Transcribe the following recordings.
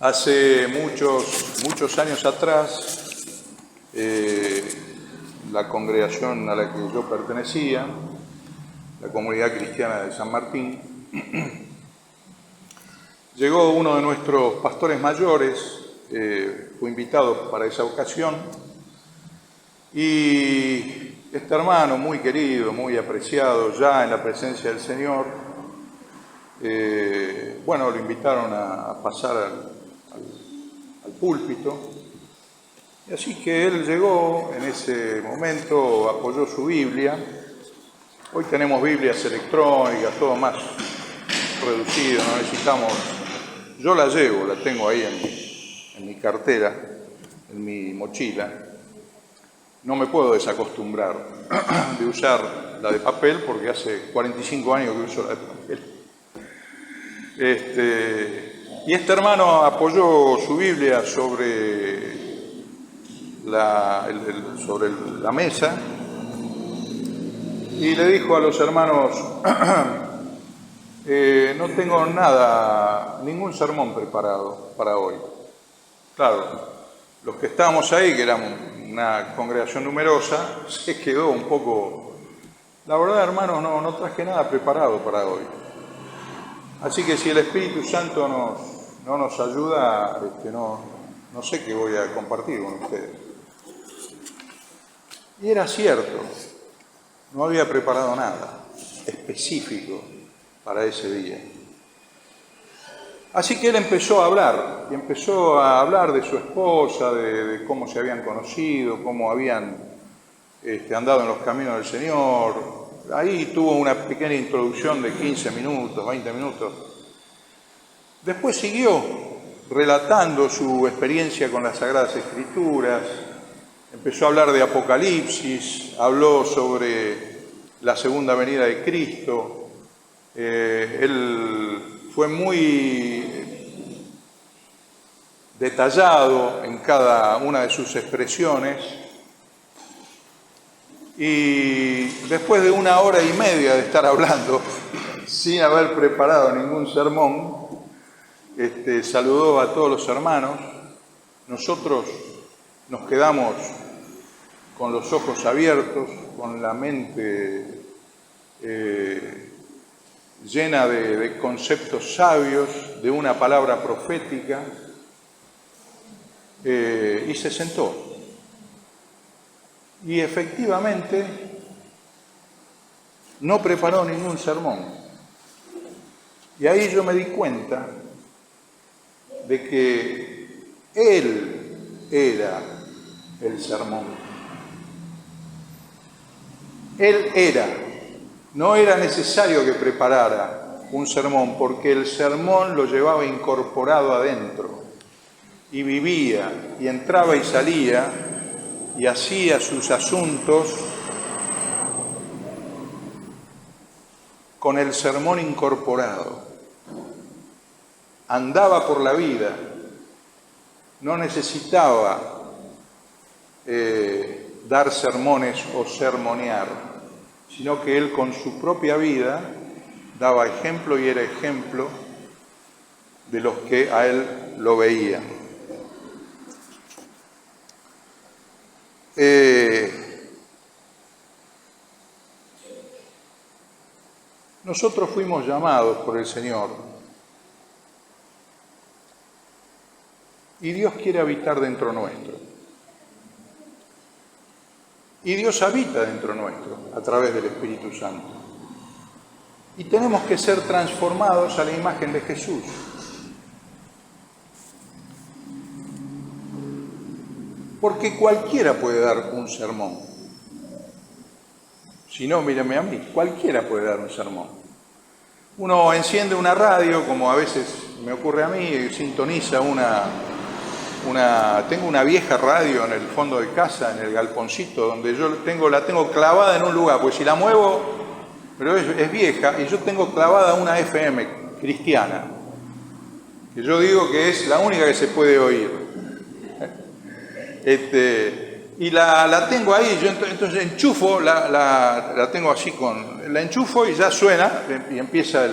Hace muchos años atrás, la congregación a la que yo pertenecía, la Comunidad Cristiana de San Martín, llegó uno de nuestros pastores mayores, fue invitado para esa ocasión, y este hermano muy querido, muy apreciado ya en la presencia del Señor, lo invitaron a pasar al púlpito, y así que él llegó en ese momento, apoyó su Biblia. Hoy tenemos Biblias electrónicas, todo más reducido, no necesitamos. Yo la llevo, la tengo ahí en mi cartera, en mi mochila. No me puedo desacostumbrar de usar la de papel porque hace 45 años que uso la de papel. Y este hermano apoyó su Biblia sobre la mesa y le dijo a los hermanos: no tengo ningún sermón preparado para hoy. Claro, los que estábamos ahí, que éramos una congregación numerosa, se quedó un poco... La verdad, hermanos, no traje nada preparado para hoy. Así que si el Espíritu Santo no nos ayuda, no sé qué voy a compartir con ustedes. Y era cierto, no había preparado nada específico para ese día. Así que él empezó a hablar de su esposa, de cómo se habían conocido, cómo habían andado en los caminos del Señor. Ahí tuvo una pequeña introducción de 15 minutos, 20 minutos. Después siguió relatando su experiencia con las Sagradas Escrituras, empezó a hablar de Apocalipsis, habló sobre la segunda venida de Cristo. Él fue muy detallado en cada una de sus expresiones. Y después de 1 hora y media de estar hablando, sin haber preparado ningún sermón, saludó a todos los hermanos. Nosotros nos quedamos con los ojos abiertos, con la mente llena de conceptos sabios, de una palabra profética, y se sentó. Y efectivamente no preparó ningún sermón. Y ahí yo me di cuenta de que él era el sermón. Él era. No era necesario que preparara un sermón, porque el sermón lo llevaba incorporado adentro. Y vivía, y entraba y salía, y hacía sus asuntos con el sermón incorporado. Andaba por la vida, no necesitaba dar sermones o sermonear, sino que él con su propia vida daba ejemplo y era ejemplo de los que a él lo veían. Nosotros fuimos llamados por el Señor y Dios quiere habitar dentro nuestro. Y Dios habita dentro nuestro a través del Espíritu Santo. Y tenemos que ser transformados a la imagen de Jesús. Porque cualquiera puede dar un sermón. Si no, mírame a mí, cualquiera puede dar un sermón. Uno enciende una radio, como a veces me ocurre a mí, y sintoniza tengo una vieja radio en el fondo de casa, en el galponcito, donde yo la tengo clavada en un lugar, pues si la muevo, pero es vieja, y yo tengo clavada una FM cristiana, que yo digo que es la única que se puede oír. Y la tengo ahí, yo entonces enchufo, la tengo así la enchufo y ya suena, y empieza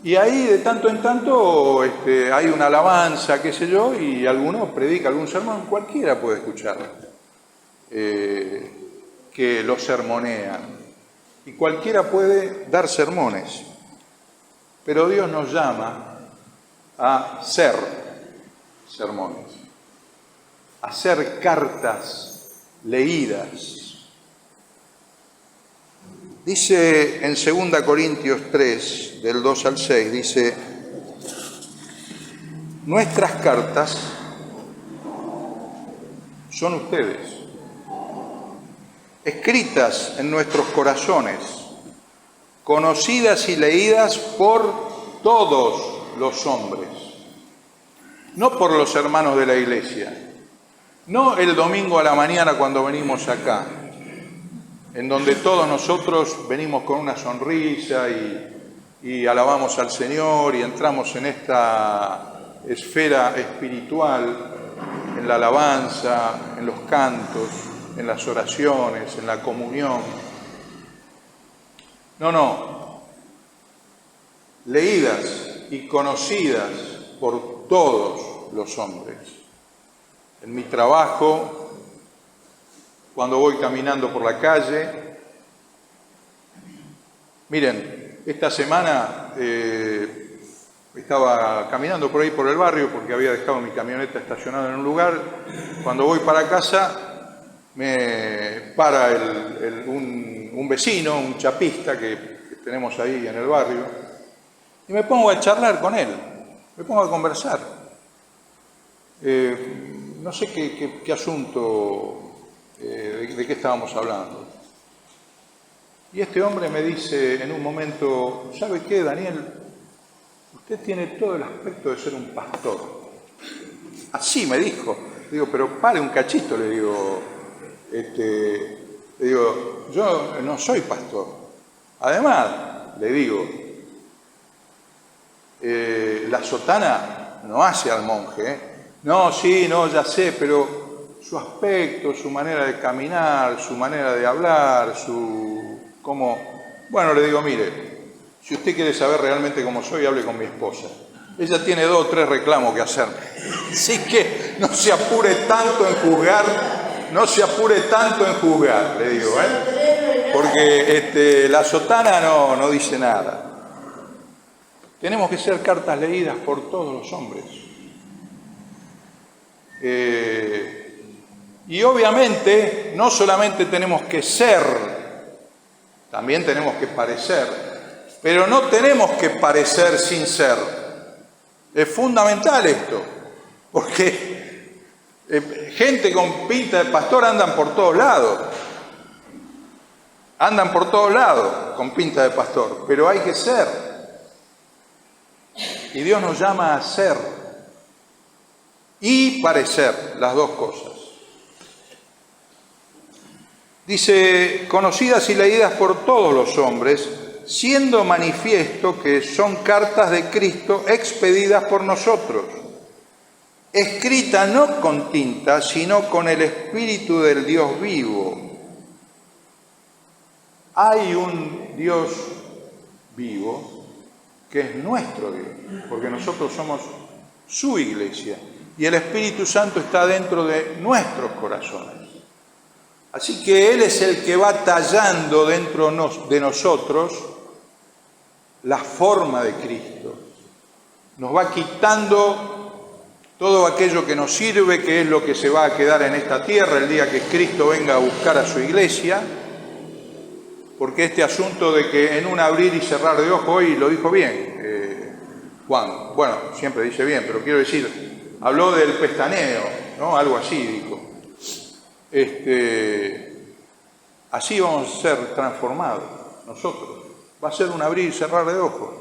Y ahí de tanto en tanto hay una alabanza, qué sé yo, y alguno predica algún sermón, cualquiera puede escuchar, que lo sermonean. Y cualquiera puede dar sermones. Pero Dios nos llama a ser sermones, a ser cartas leídas. Dice en 2 Corintios 3, del 2 al 6, dice: nuestras cartas son ustedes, escritas en nuestros corazones, conocidas y leídas por todos los hombres, no por los hermanos de la iglesia, no el domingo a la mañana cuando venimos acá, en donde todos nosotros venimos con una sonrisa y alabamos al Señor y entramos en esta esfera espiritual, en la alabanza, en los cantos, en las oraciones, en la comunión. No, leídas y conocidas por todos los hombres. En mi trabajo, cuando voy caminando por la calle. Miren, esta semana estaba caminando por ahí por el barrio porque había dejado mi camioneta estacionada en un lugar. Cuando voy para casa me para un vecino, un chapista que tenemos ahí en el barrio, y me pongo a charlar con él, me pongo a conversar. No sé qué asunto, de qué estábamos hablando. Y este hombre me dice en un momento: ¿sabe qué, Daniel? Usted tiene todo el aspecto de ser un pastor. Así me dijo. Digo, pero pare un cachito, le digo, yo no soy pastor. Además, le digo, la sotana no hace al monje, ¿eh? No, sí, no, ya sé, pero su aspecto, su manera de caminar, su manera de hablar, Bueno, le digo, mire, si usted quiere saber realmente cómo soy, hable con mi esposa. Ella tiene 2 o 3 reclamos que hacerme. Así que no se apure tanto en juzgar, le digo, porque la sotana no dice nada. Tenemos que ser cartas leídas por todos los hombres. Y obviamente no solamente tenemos que ser, también tenemos que parecer, pero no tenemos que parecer sin ser. Es fundamental esto, porque gente con pinta de pastor andan por todos lados con pinta de pastor, pero hay que ser. Y Dios nos llama a ser y parecer, las dos cosas. Dice: conocidas y leídas por todos los hombres, siendo manifiesto que son cartas de Cristo expedidas por nosotros, escritas no con tinta, sino con el Espíritu del Dios vivo. Hay un Dios vivo que es nuestro Dios, porque nosotros somos su iglesia y el Espíritu Santo está dentro de nuestros corazones. Así que Él es el que va tallando dentro de nosotros la forma de Cristo. Nos va quitando todo aquello que nos sirve, que es lo que se va a quedar en esta tierra el día que Cristo venga a buscar a su iglesia. Porque este asunto de que en un abrir y cerrar de ojos, hoy lo dijo bien Juan, bueno, siempre dice bien, pero quiero decir, habló del pestaneo, ¿no? Algo así dijo. Así vamos a ser transformados nosotros. Va a ser un abrir y cerrar de ojos.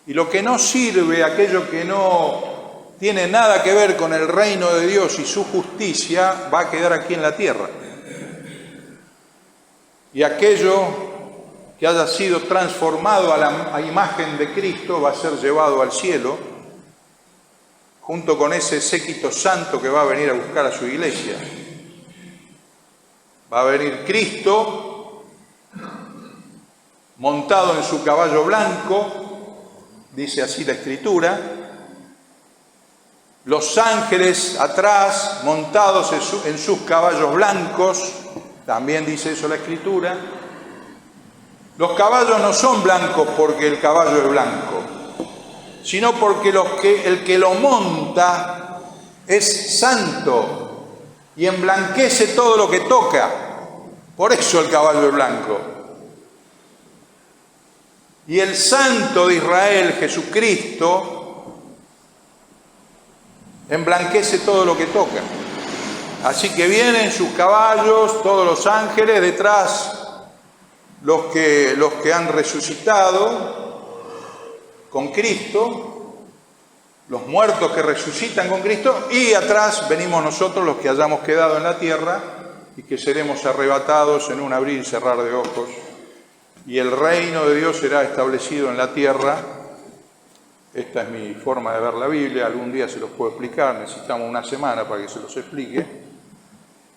Y lo que no sirve, aquello que no tiene nada que ver con el reino de Dios y su justicia, va a quedar aquí en la tierra. Y aquello que haya sido transformado a imagen de Cristo va a ser llevado al cielo, junto con ese séquito santo que va a venir a buscar a su iglesia. Va a venir Cristo montado en su caballo blanco, dice así la Escritura. Los ángeles atrás, montados en sus caballos blancos, también dice eso la Escritura. Los caballos no son blancos porque el caballo es blanco, sino porque el que lo monta es santo y emblanquece todo lo que toca. Por eso el caballo es blanco. Y el Santo de Israel, Jesucristo, emblanquece todo lo que toca. Así que vienen sus caballos, todos los ángeles, detrás los que han resucitado con Cristo, los muertos que resucitan con Cristo, y atrás venimos nosotros los que hayamos quedado en la tierra y que seremos arrebatados en un abrir y cerrar de ojos. Y el reino de Dios será establecido en la tierra. Esta es mi forma de ver la Biblia, algún día se los puedo explicar, necesitamos una semana para que se los explique,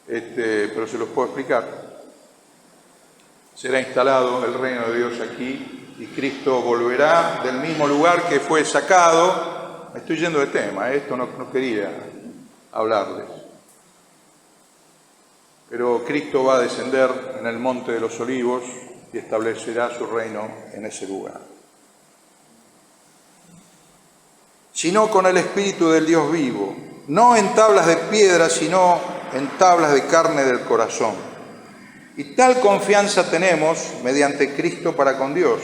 pero se los puedo explicar. Será instalado el reino de Dios aquí y Cristo volverá del mismo lugar que fue sacado. Me estoy yendo de tema, esto no quería hablarles. Pero Cristo va a descender en el Monte de los Olivos y establecerá su reino en ese lugar. Sino con el Espíritu del Dios vivo, no en tablas de piedra, sino en tablas de carne del corazón. Y tal confianza tenemos mediante Cristo para con Dios.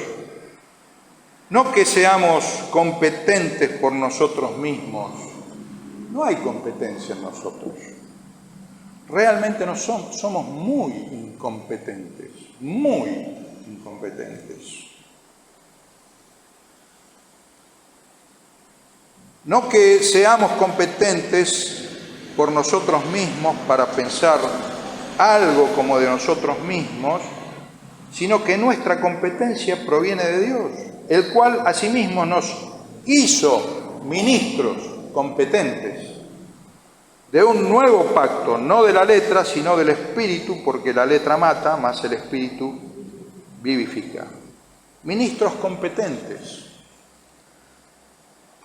No que seamos competentes por nosotros mismos. No hay competencia en nosotros. Realmente no somos muy incompetentes, muy incompetentes. No que seamos competentes por nosotros mismos para pensar algo como de nosotros mismos, sino que nuestra competencia proviene de Dios, el cual asimismo nos hizo ministros competentes de un nuevo pacto, no de la letra, sino del Espíritu, porque la letra mata, mas el Espíritu vivifica. Ministros competentes.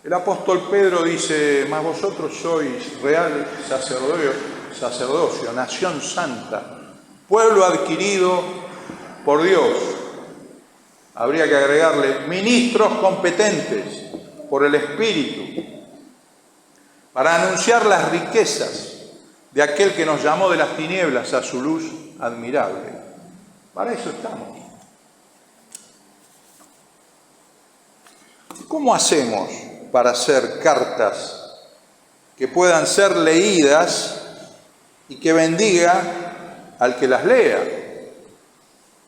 El apóstol Pedro dice: mas vosotros sois real sacerdocio, nación santa, pueblo adquirido por Dios. Habría que agregarle ministros competentes por el Espíritu, para anunciar las riquezas de aquel que nos llamó de las tinieblas a su luz admirable. Para eso estamos. ¿Cómo hacemos para hacer cartas que puedan ser leídas y que bendiga al que las lea?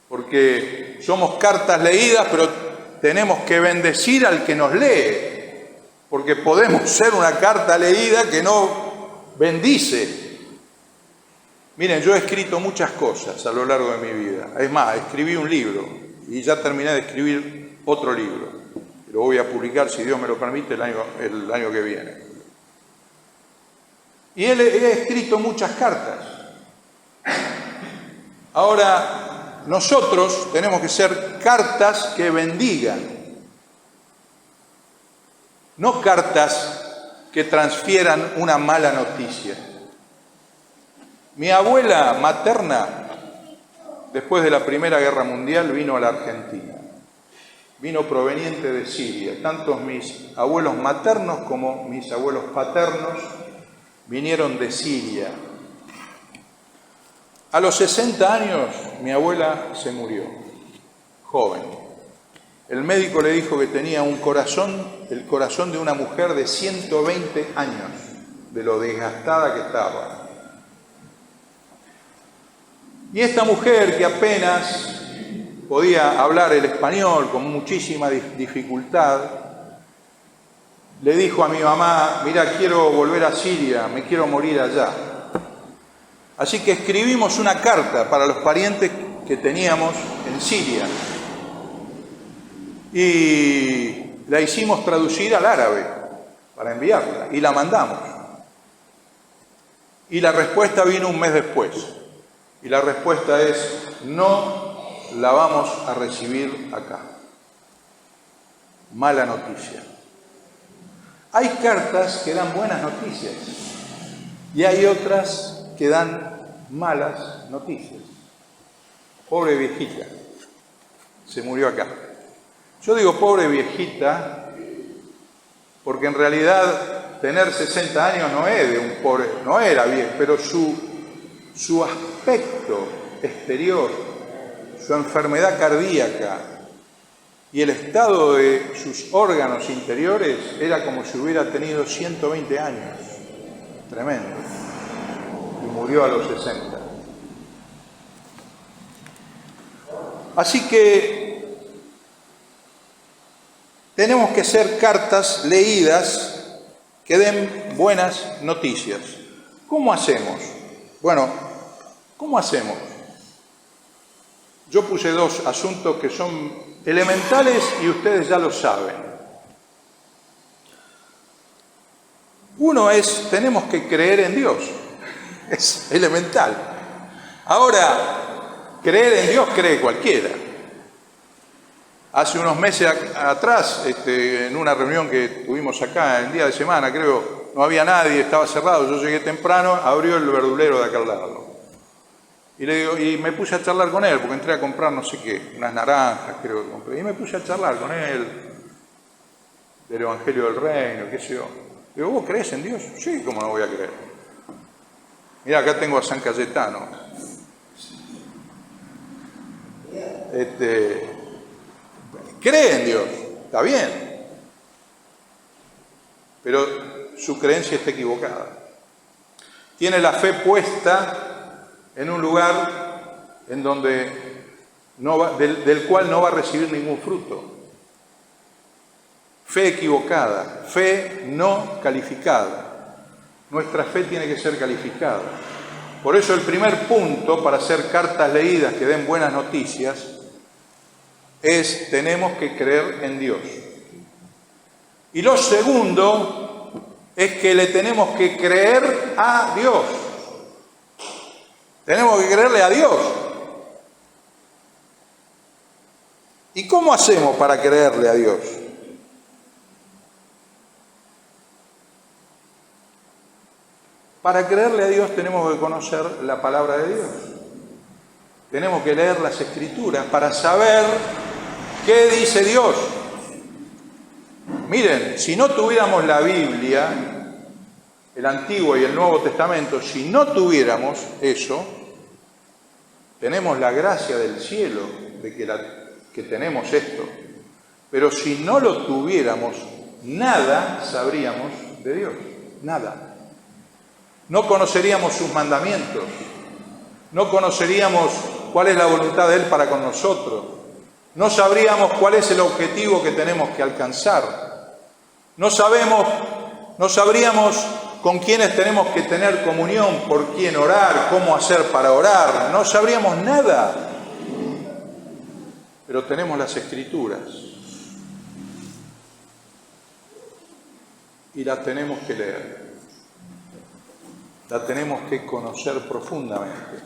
Porque somos cartas leídas, pero tenemos que bendecir al que nos lee. Porque podemos ser una carta leída que no bendice. Miren, yo he escrito muchas cosas a lo largo de mi vida. Es más, escribí un libro y ya terminé de escribir otro libro. Lo voy a publicar, si Dios me lo permite, el año que viene. Y he escrito muchas cartas. Ahora, nosotros tenemos que ser cartas que bendigan. No cartas que transfieran una mala noticia. Mi abuela materna, después de la Primera Guerra Mundial, vino a la Argentina. Vino proveniente de Siria. Tanto mis abuelos maternos como mis abuelos paternos vinieron de Siria. A los 60 años, mi abuela se murió, joven. El médico le dijo que tenía el corazón de una mujer de 120 años, de lo desgastada que estaba. Y esta mujer, que apenas podía hablar el español con muchísima dificultad, le dijo a mi mamá: mira, quiero volver a Siria, me quiero morir allá. Así que escribimos una carta para los parientes que teníamos en Siria y la hicimos traducir al árabe para enviarla y la mandamos. Y la respuesta vino un mes después. Y la respuesta es: no la vamos a recibir acá. mala noticia. Hay cartas que dan buenas noticias y hay otras que dan malas noticias. Pobre viejita, se murió acá. Yo digo pobre viejita porque en realidad tener 60 años no es de un pobre, no era bien, pero su aspecto exterior, su enfermedad cardíaca y el estado de sus órganos interiores era como si hubiera tenido 120 años. Tremendo. Y murió a los 60. Así que tenemos que ser cartas leídas que den buenas noticias. ¿Cómo hacemos? Bueno, ¿cómo hacemos? Yo puse dos asuntos que son elementales y ustedes ya lo saben. Uno es, tenemos que creer en Dios. Es elemental. Ahora, creer en Dios cree cualquiera. Hace unos meses atrás, en una reunión que tuvimos acá, en día de semana, creo, no había nadie, estaba cerrado, yo llegué temprano, abrió el verdulero de acá al lado. Y le digo, y me puse a charlar con él, porque entré a comprar no sé qué, unas naranjas creo que compré, y me puse a charlar con él del Evangelio del Reino, qué sé yo. Digo, ¿vos crees en Dios? Sí, ¿cómo no voy a creer? Mirá, acá tengo a San Cayetano. Cree en Dios, está bien, pero su creencia está equivocada. Tiene la fe puesta en un lugar en donde del cual no va a recibir ningún fruto. Fe equivocada, fe no calificada. Nuestra fe tiene que ser calificada. Por eso el primer punto para hacer cartas leídas que den buenas noticias es tenemos que creer en Dios. Y lo segundo es que le tenemos que creer a Dios. Tenemos que creerle a Dios. ¿Y cómo hacemos para creerle a Dios? Para creerle a Dios tenemos que conocer la palabra de Dios. Tenemos que leer las Escrituras para saber qué dice Dios. Miren, si no tuviéramos la Biblia, el Antiguo y el Nuevo Testamento, si no tuviéramos eso, tenemos la gracia del cielo de que tenemos esto. Pero si no lo tuviéramos, nada sabríamos de Dios, nada. No conoceríamos sus mandamientos, no conoceríamos cuál es la voluntad de Él para con nosotros, no sabríamos cuál es el objetivo que tenemos que alcanzar, no sabríamos con quiénes tenemos que tener comunión, por quién orar, cómo hacer para orar, no sabríamos nada. Pero tenemos las Escrituras y las tenemos que leer. La tenemos que conocer profundamente.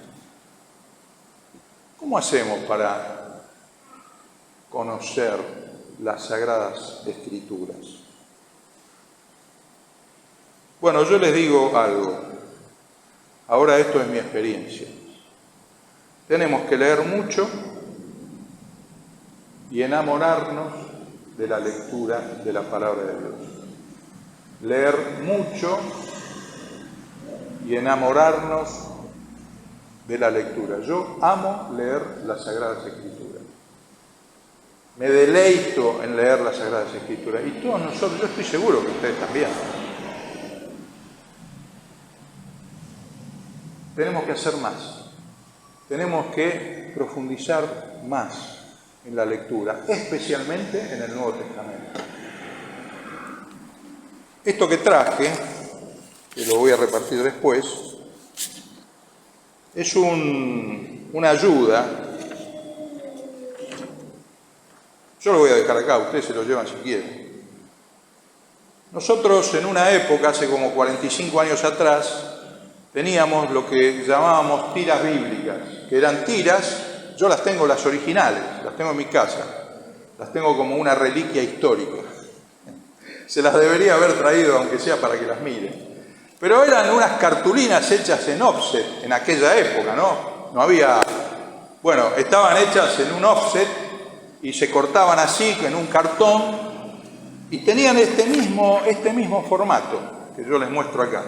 ¿Cómo hacemos para conocer las Sagradas Escrituras? Bueno, yo les digo algo. Ahora esto es mi experiencia. Tenemos que leer mucho y enamorarnos de la lectura de la palabra de Dios. Leer mucho y enamorarnos de la lectura. Yo amo leer las Sagradas Escrituras. Me deleito en leer las Sagradas Escrituras. Y todos nosotros, yo estoy seguro que ustedes también. Tenemos que hacer más. Tenemos que profundizar más en la lectura, especialmente en el Nuevo Testamento. Esto que traje, que lo voy a repartir después, es una ayuda. Yo lo voy a dejar acá, ustedes se lo llevan si quieren. Nosotros en una época, hace como 45 años atrás, teníamos lo que llamábamos tiras bíblicas, que eran tiras, yo las tengo las originales, las tengo en mi casa, Las tengo como una reliquia histórica. Se las debería haber traído, aunque sea para que las miren. Pero eran unas cartulinas hechas en offset en aquella época, ¿no? No había... Bueno, estaban hechas en un offset y se cortaban así, en un cartón, y tenían este mismo formato que yo les muestro acá.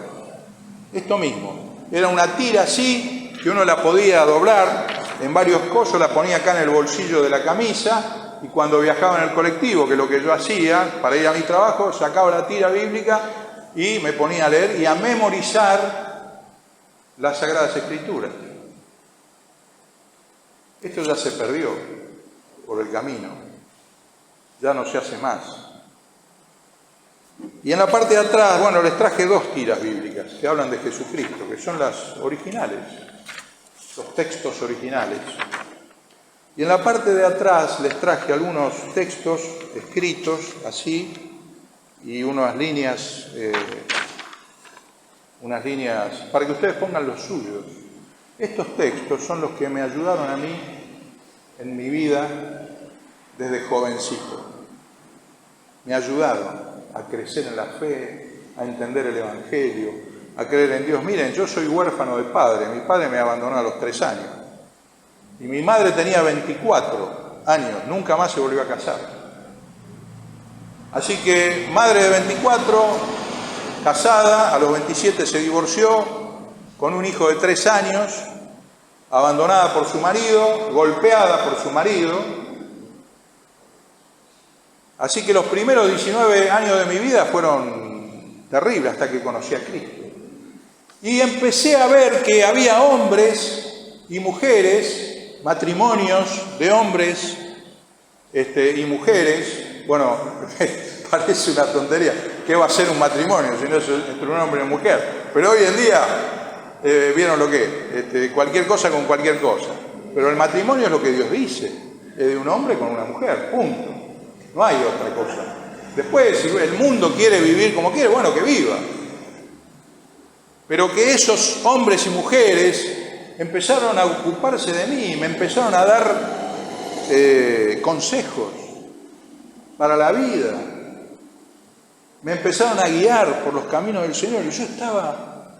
Esto mismo. Era una tira así, que uno la podía doblar en varios cosos, la ponía acá en el bolsillo de la camisa, y cuando viajaba en el colectivo, que es lo que yo hacía para ir a mi trabajo, sacaba la tira bíblica y me ponía a leer y a memorizar las Sagradas Escrituras. Esto ya se perdió por el camino, ya no se hace más. Y en la parte de atrás, bueno, les traje 2 tiras bíblicas que hablan de Jesucristo, que son las originales, los textos originales. Y en la parte de atrás les traje algunos textos escritos así y unas líneas para que ustedes pongan los suyos. Estos textos son los que me ayudaron a mí en mi vida desde jovencito. Me ayudaron a crecer en la fe, a entender el Evangelio, a creer en Dios. Miren, yo soy huérfano de padre. Mi padre me abandonó a los 3 años. Y mi madre tenía 24 años, nunca más se volvió a casar. Así que madre de 24, casada, a los 27 se divorció, con un hijo de 3 años, abandonada por su marido, golpeada por su marido. Así que los primeros 19 años de mi vida fueron terribles hasta que conocí a Cristo. Y empecé a ver que había hombres y mujeres, matrimonios de hombres y mujeres. Bueno, parece una tontería. ¿Qué va a ser un matrimonio si no es entre un hombre y una mujer? Pero hoy en día, ¿vieron lo que es? Cualquier cosa con cualquier cosa. Pero el matrimonio es lo que Dios dice. Es de un hombre con una mujer, punto. No hay otra cosa. Después, si el mundo quiere vivir como quiere, bueno, que viva. Pero que esos hombres y mujeres empezaron a ocuparse de mí, me empezaron a dar consejos para la vida. Me empezaron a guiar por los caminos del Señor. Y yo estaba...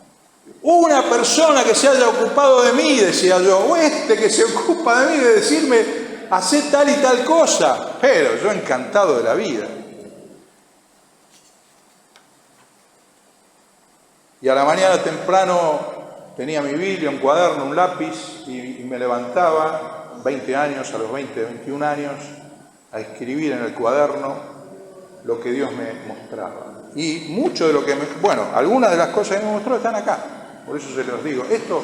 Una persona que se haya ocupado de mí, decía yo, o que se ocupa de mí, de decirme, hacé tal y tal cosa. Pero yo encantado de la vida. Y a la mañana temprano tenía mi Biblia, un cuaderno, un lápiz, y me levantaba, 20 años, a los 20, 21 años, a escribir en el cuaderno lo que Dios me mostraba. Y mucho de lo que algunas de las cosas que me mostró están acá. Por eso se los digo. Esto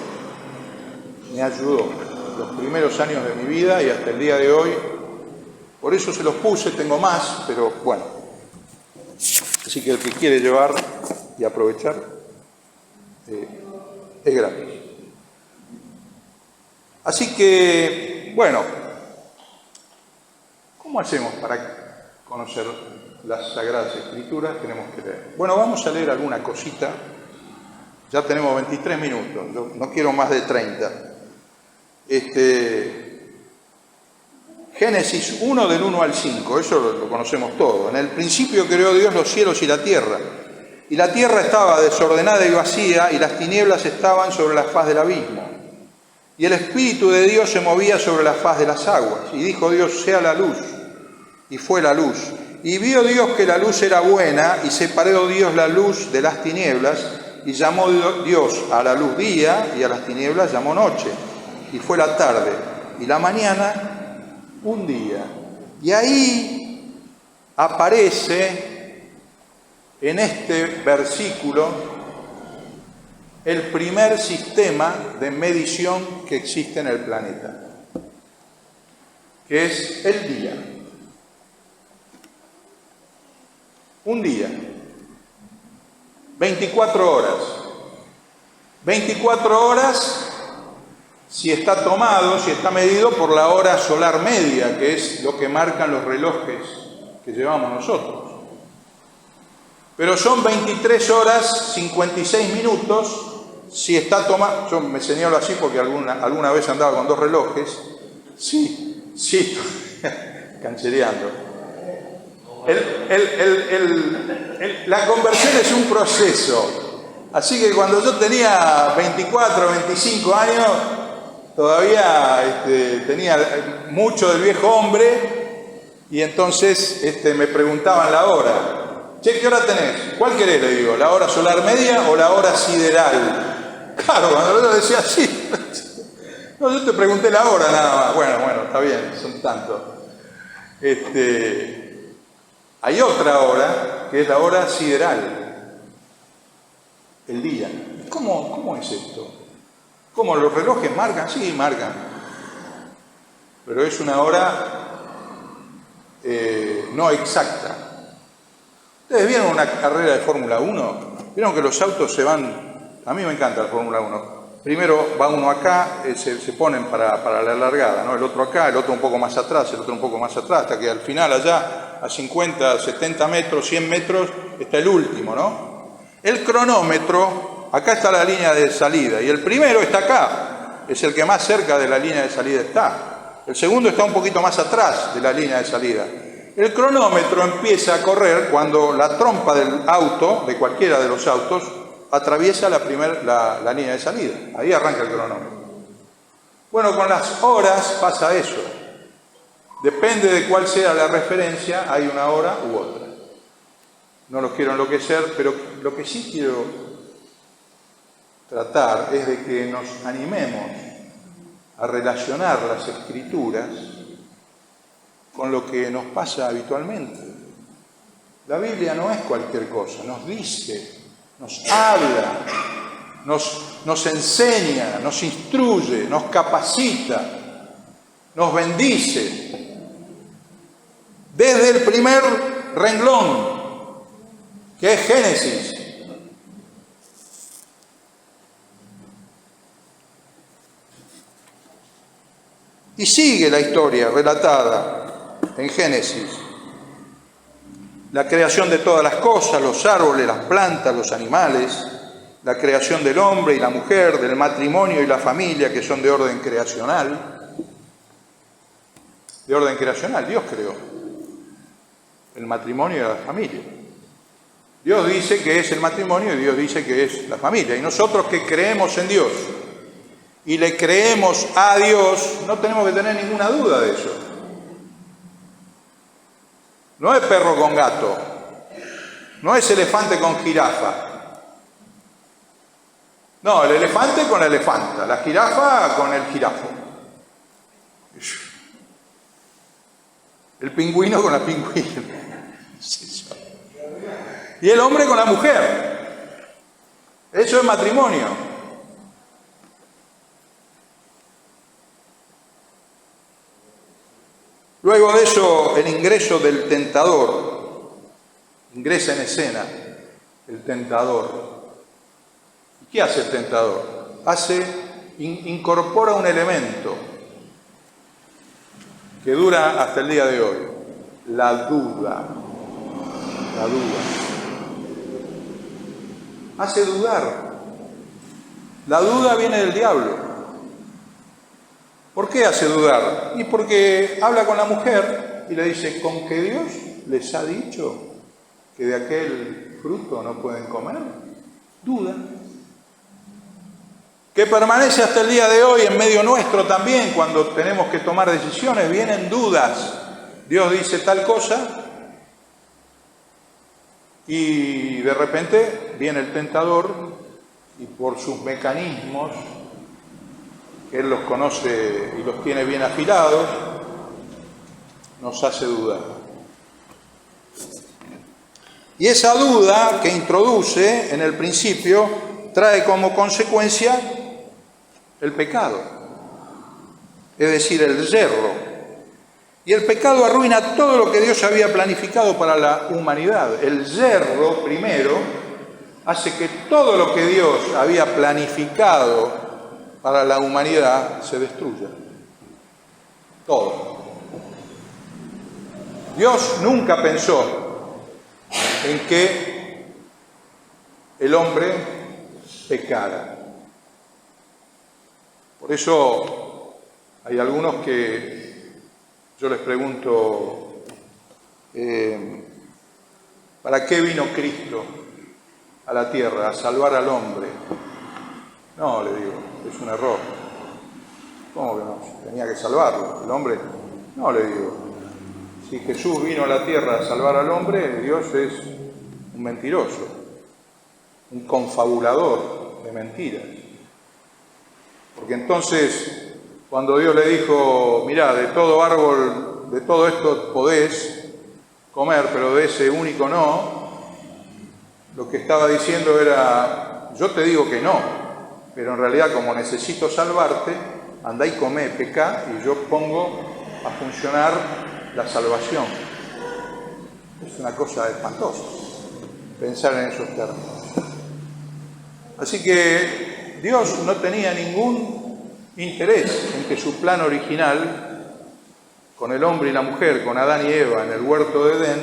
me ayudó los primeros años de mi vida y hasta el día de hoy. Por eso se los puse, tengo más, pero bueno. Así que el que quiere llevar y aprovechar, es gratis. Así que, bueno, ¿cómo hacemos para conocer las Sagradas Escrituras? Tenemos que leer. Bueno, vamos a leer alguna cosita. Ya tenemos 23 minutos, yo no quiero más de 30. Génesis 1 del 1 al 5, eso lo conocemos todo. En el principio creó Dios los cielos y la tierra estaba desordenada y vacía, y las tinieblas estaban sobre la faz del abismo. Y el Espíritu de Dios se movía sobre la faz de las aguas. Y dijo Dios, sea la luz. Y fue la luz. Y vio Dios que la luz era buena, y separó Dios la luz de las tinieblas, y llamó Dios a la luz día, y a las tinieblas llamó noche. Y fue la tarde, y la mañana un día. Y ahí aparece en este versículo el primer sistema de medición que existe en el planeta, que es el día. Un día, 24 horas. 24 horas si está tomado, si está medido por la hora solar media, que es lo que marcan los relojes que llevamos nosotros. Pero son 23 horas 56 minutos si está tomado. Yo me señalo así porque alguna vez andaba con 2 relojes. Sí, canchereando. La conversión es un proceso. Así que cuando yo tenía 24, 25 años, todavía tenía mucho del viejo hombre, y entonces me preguntaban la hora. Che, ¿qué hora tenés? ¿Cuál querés? Le digo, ¿la hora solar media o la hora sideral? Claro, cuando yo decía así, no, yo te pregunté la hora nada más. Bueno, está bien, son tantos. Hay otra hora, que es la hora sideral, el día. ¿Cómo es esto? ¿Cómo los relojes marcan? Sí, marcan. Pero es una hora no exacta. ¿Ustedes vieron una carrera de Fórmula 1? ¿Vieron que los autos se van? A mí me encanta la Fórmula 1. Primero va uno acá, se ponen para la largada, ¿no? El otro acá, el otro un poco más atrás, el otro un poco más atrás, hasta que al final allá, a 50, 70 metros, 100 metros, está el último, ¿no? El cronómetro, acá está la línea de salida, y el primero está acá, es el que más cerca de la línea de salida está. El segundo está un poquito más atrás de la línea de salida. El cronómetro empieza a correr cuando la trompa del auto, de cualquiera de los autos, atraviesa la línea de salida. Ahí arranca el cronómetro. Bueno, con las horas pasa eso. Depende de cuál sea la referencia, hay una hora u otra. No los quiero enloquecer, pero lo que sí quiero tratar es de que nos animemos a relacionar las Escrituras con lo que nos pasa habitualmente. La Biblia no es cualquier cosa, nos dice, nos habla, nos enseña, nos instruye, nos capacita, nos bendice. Desde el primer renglón, que es Génesis. Y sigue la historia relatada en Génesis. La creación de todas las cosas, los árboles, las plantas, los animales, la creación del hombre y la mujer, del matrimonio y la familia, que son de orden creacional. De orden creacional, Dios creó el matrimonio y la familia. Dios dice que es el matrimonio y Dios dice que es la familia. Y nosotros que creemos en Dios y le creemos a Dios, no tenemos que tener ninguna duda de eso. No es perro con gato, no es elefante con jirafa. No, el elefante con la elefanta, la jirafa con el jirafo. El pingüino con la pingüina. Y el hombre con la mujer. Eso es matrimonio. Luego de eso, el ingreso del tentador. Ingresa en escena el tentador. ¿Y qué hace el tentador? Incorpora un elemento que dura hasta el día de hoy. La duda. La duda. Hace dudar. La duda viene del diablo. ¿Por qué hace dudar? Y porque habla con la mujer y le dice, ¿con qué Dios les ha dicho que de aquel fruto no pueden comer? Duda. Que permanece hasta el día de hoy en medio nuestro también, cuando tenemos que tomar decisiones, vienen dudas. Dios dice tal cosa y de repente viene el tentador y por sus mecanismos, que Él los conoce y los tiene bien afilados, nos hace dudar. Y esa duda que introduce en el principio trae como consecuencia el pecado, es decir, el yerro. Y el pecado arruina todo lo que Dios había planificado para la humanidad. El yerro, primero, hace que todo lo que Dios había planificado para la humanidad se destruya. Todo. Dios nunca pensó en que el hombre pecara. Por eso hay algunos que Yo les pregunto, ¿para qué vino Cristo a la tierra? A salvar al hombre. No, le digo, es un error. ¿Cómo que no? Tenía que salvarlo. ¿El hombre? No, le digo. Si Jesús vino a la tierra a salvar al hombre, Dios es un mentiroso, un confabulador de mentiras. Porque entonces, cuando Dios le dijo, mirá, de todo árbol, de todo esto podés comer, pero de ese único no, lo que estaba diciendo era, yo te digo que no, pero en realidad como necesito salvarte, andá y comé, pecá, y yo pongo a funcionar la salvación. Es una cosa espantosa pensar en esos términos. Así que Dios no tenía ningún interés en que su plan original, con el hombre y la mujer, con Adán y Eva en el huerto de Edén,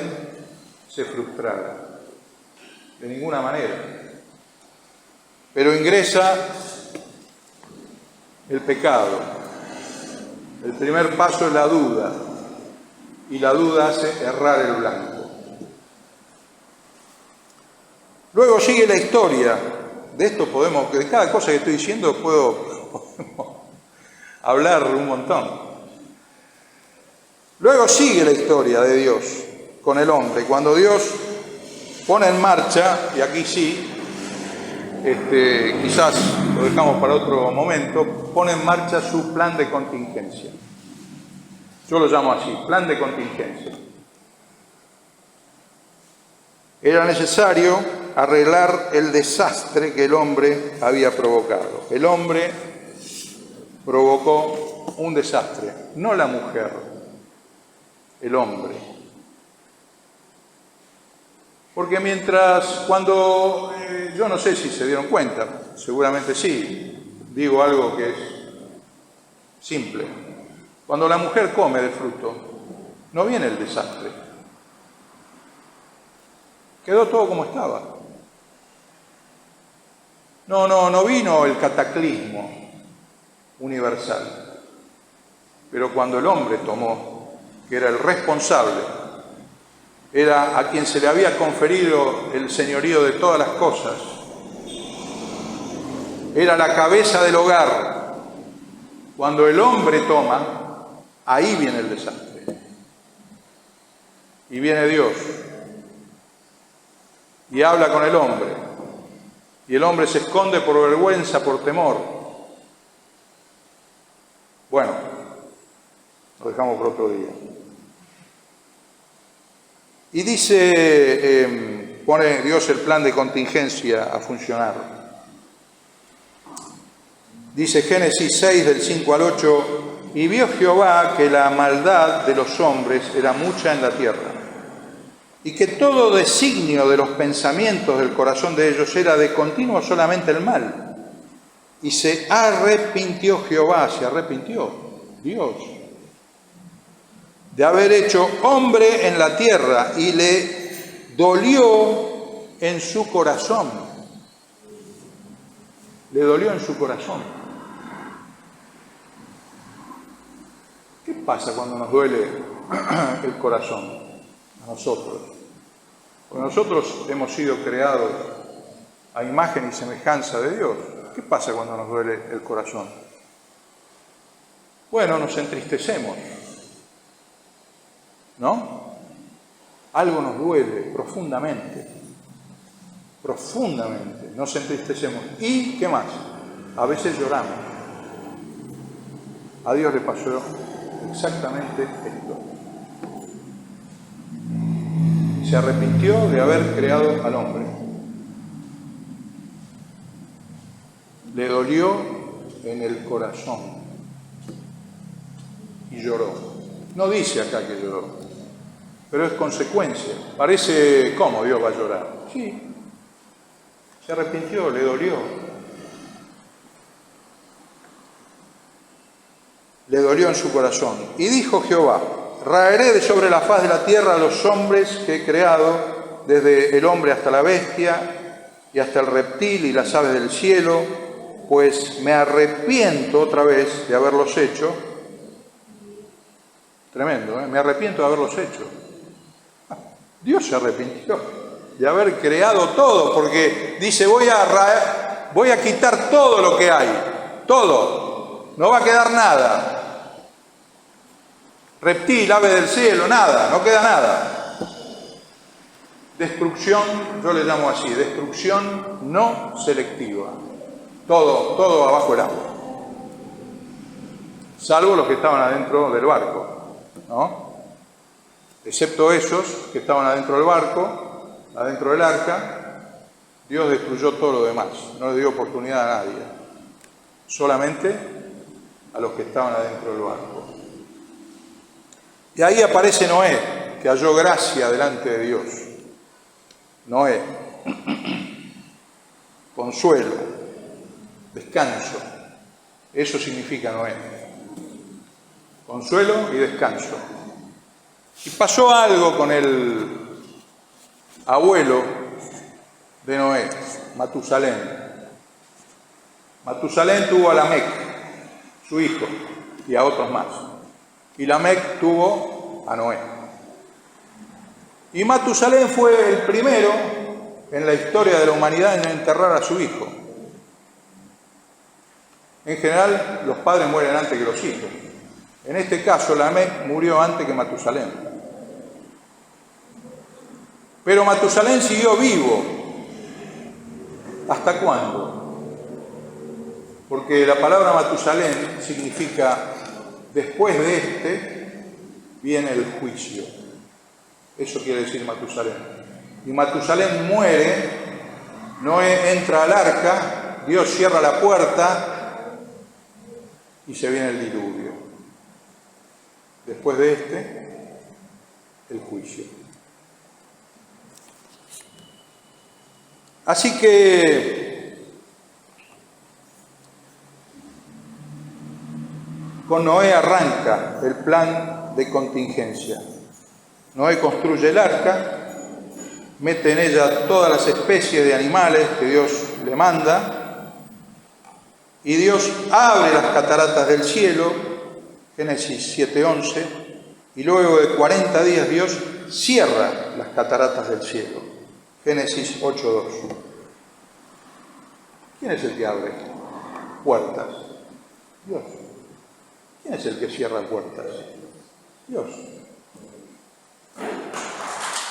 se frustrara. De ninguna manera. Pero ingresa el pecado. El primer paso es la duda, y la duda hace errar el blanco. Luego sigue la historia. De esto de cada cosa que estoy diciendo podemos hablar un montón. Luego sigue la historia de Dios con el hombre. Cuando Dios pone en marcha, y aquí sí, quizás lo dejamos para otro momento, pone en marcha su plan de contingencia. Yo lo llamo así, plan de contingencia. Era necesario arreglar el desastre que el hombre había provocado. El hombre provocó un desastre, no la mujer, el hombre. Porque cuando yo no sé si se dieron cuenta, seguramente sí, digo algo que es simple. Cuando la mujer come del fruto, no viene el desastre. Quedó todo como estaba. No vino el cataclismo universal. Pero cuando el hombre tomó, que era el responsable, era a quien se le había conferido el señorío de todas las cosas, era la cabeza del hogar. Cuando el hombre toma, ahí viene el desastre. Y viene Dios y habla con el hombre, y el hombre se esconde por vergüenza, por temor. Bueno, lo dejamos por otro día. Y dice, pone Dios el plan de contingencia a funcionar. Dice Génesis 6, del 5 al 8, y vio Jehová que la maldad de los hombres era mucha en la tierra, y que todo designio de los pensamientos del corazón de ellos era de continuo solamente el mal. Y se arrepintió Jehová, se arrepintió Dios, de haber hecho hombre en la tierra, y le dolió en su corazón. Le dolió en su corazón. ¿Qué pasa cuando nos duele el corazón? A nosotros. Porque nosotros hemos sido creados a imagen y semejanza de Dios. ¿Qué pasa cuando nos duele el corazón? Bueno, nos entristecemos, ¿no? Algo nos duele profundamente, nos entristecemos. ¿Y qué más? A veces lloramos. A Dios le pasó exactamente esto. Se arrepintió de haber creado al hombre. Le dolió en el corazón y lloró. No dice acá que lloró, pero es consecuencia. Parece, ¿cómo Dios va a llorar? Sí, se arrepintió, le dolió. Le dolió en su corazón. Y dijo Jehová, raeré de sobre la faz de la tierra a los hombres que he creado, desde el hombre hasta la bestia, y hasta el reptil y las aves del cielo, pues me arrepiento otra vez de haberlos hecho, Tremendo, ¿eh? Me arrepiento de haberlos hecho. Dios se arrepintió de haber creado todo, porque dice, voy a quitar todo lo que hay, todo, no va a quedar nada. Reptil, ave del cielo, nada, no queda nada. Destrucción, yo le llamo así, destrucción no selectiva. Todo abajo el agua. Salvo los que estaban adentro del barco, ¿no? Excepto esos que estaban adentro del barco, adentro del arca, Dios destruyó todo lo demás, no le dio oportunidad a nadie, solamente a los que estaban adentro del barco. Y ahí aparece Noé, que halló gracia delante de Dios. Noé, consuelo, descanso, eso significa Noé, consuelo y descanso. Y pasó algo con el abuelo de Noé, Matusalén. Matusalén tuvo a Lamec, su hijo, y a otros más. Y Lamec tuvo a Noé. Y Matusalén fue el primero en la historia de la humanidad en enterrar a su hijo. En general, los padres mueren antes que los hijos. En este caso, Lamec murió antes que Matusalén. Pero Matusalén siguió vivo. ¿Hasta cuándo? Porque la palabra Matusalén significa después de este viene el juicio. Eso quiere decir Matusalén. Y Matusalén muere, Noé entra al arca, Dios cierra la puerta y se viene el diluvio. Después de este, el juicio. Así que con Noé arranca el plan de contingencia. Noé construye el arca, mete en ella todas las especies de animales que Dios le manda, y Dios abre las cataratas del cielo, Génesis 7:11, y luego de 40 días Dios cierra las cataratas del cielo. Génesis 8:2. ¿Quién es el que abre puertas? Dios. ¿Quién es el que cierra puertas? Dios.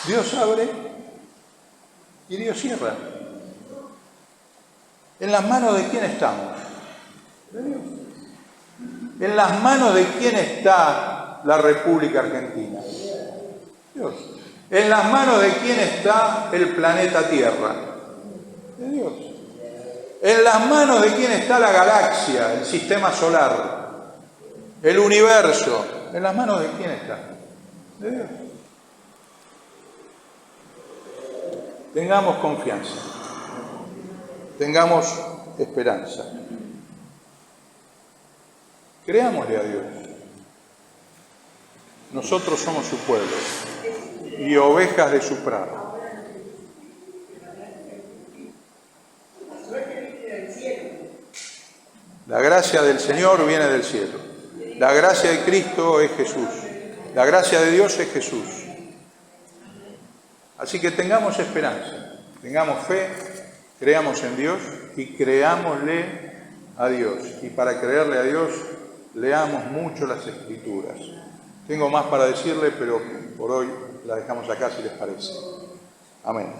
Dios abre y Dios cierra. ¿En las manos de quién estamos? De Dios. ¿En las manos de quién está la República Argentina? Dios. ¿En las manos de quién está el planeta Tierra? De Dios. ¿En las manos de quién está la galaxia, el sistema solar, el universo? ¿En las manos de quién está? De Dios. Tengamos confianza, tengamos esperanza. Creámosle a Dios. Nosotros somos su pueblo y ovejas de su prado. La gracia del Señor viene del cielo. La gracia de Cristo es Jesús. La gracia de Dios es Jesús. Así que tengamos esperanza, tengamos fe, creamos en Dios y creámosle a Dios. Y para creerle a Dios, leamos mucho las Escrituras. Tengo más para decirle, pero por hoy la dejamos acá si les parece. Amén.